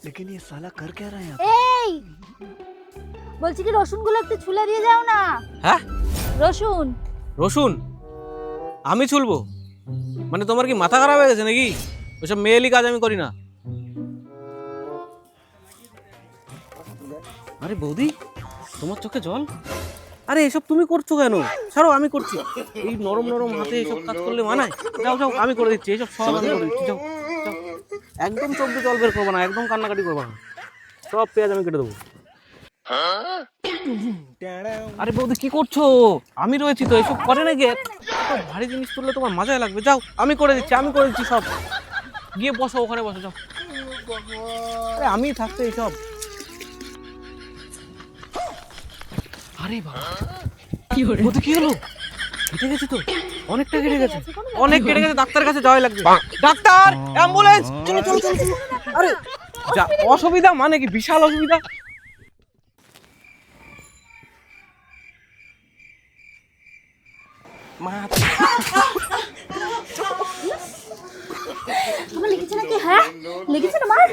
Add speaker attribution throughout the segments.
Speaker 1: लेकिन ये साला कर क्या रहा है यहाँ?
Speaker 2: এই বলছি কি রসুনগুলো একটু ছুলে দিয়ে যাও না।
Speaker 3: হ্যাঁ
Speaker 2: রসুন
Speaker 3: রসুন আমি ছুলবো? মানে তোমার কি মাথা খারাপ হয়ে গেছে নাকি? ওইসব মেয়েলি কাজ আমি করি না। আরে বৌদি, তোমার চোখে জল? আরে এসব তুমি করছো কেন? ছাড়ো, আমি করছি। এই নরম নরম হাতে এসব কাজ করলে মানায়? যাও যাও, আমি করে দিচ্ছি। এসব সব আমি করে দিচ্ছি। যাও যাও, একদম চোখ দিয়ে জল বের করবো না, একদম কান্নাকাটি করবো না। সব পেঁয়াজ আমি কেটে দেবো। আরে বৌদি কি করছো? আমি রয়েছি তো, এসব করে নাকি? এত ভারী জিনিস তুললে তোমার মজাই লাগবে। যাও, আমি করে দিচ্ছি, আমি করে দিচ্ছি সব। গিয়ে বসো, ওখানে বসো, যাও। আরে আমি থাকতে এইসব। আরে বাবা, কি হলো? কি হলো? কেটে গেছে তো, অনেকটা কেটে গেছে, অনেক কেটে গেছে। ডাক্তারের কাছে যাওয়াই লাগবে। ডাক্তার, অ্যাম্বুলেন্স, চলো চলো চলো চলো। আরে যা অসুবিধা, মানে কি বিশাল অসুবিধা।
Speaker 2: তোমার লেগেছে নাকি? হ্যাঁ লেগেছে তোমার?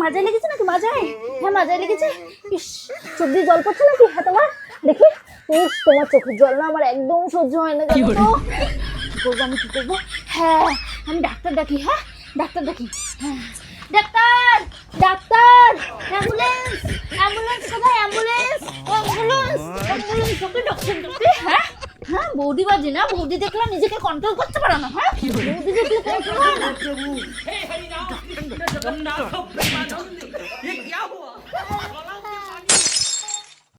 Speaker 2: মাজায় লেগেছে নাকি? মাজায়? হ্যাঁ মাজায় লেগেছে। ইস, চোখ দিয়ে জল পড়ছে নাকি? হ্যাঁ তোমার দেখি। ইস, তোমার চোখের জল না আমার একদম সহ্য হয় না। কি করবো আমি, কি করবো? হ্যাঁ আমি ডাক্তার ডাকি। হ্যাঁ ডাক্তার ডাকি। হ্যাঁ ডাক্তার, ডাক্তার, অ্যাম্বুলেন্স, অ্যাম্বুলেন্স কোথায়? অ্যাম্বুলেন্স, অ্যাম্বুলেন্স, অ্যাম্বুলেন্স, ওকে ডক্টর ডক্টর। হ্যাঁ হ্যাঁ, বৌদি বাজি না, বৌদি দেখলে নিজেকে কন্ট্রোল করতে পারো না। হ্যাঁ বৌদি দেখলে কন্ট্রোল হয় না।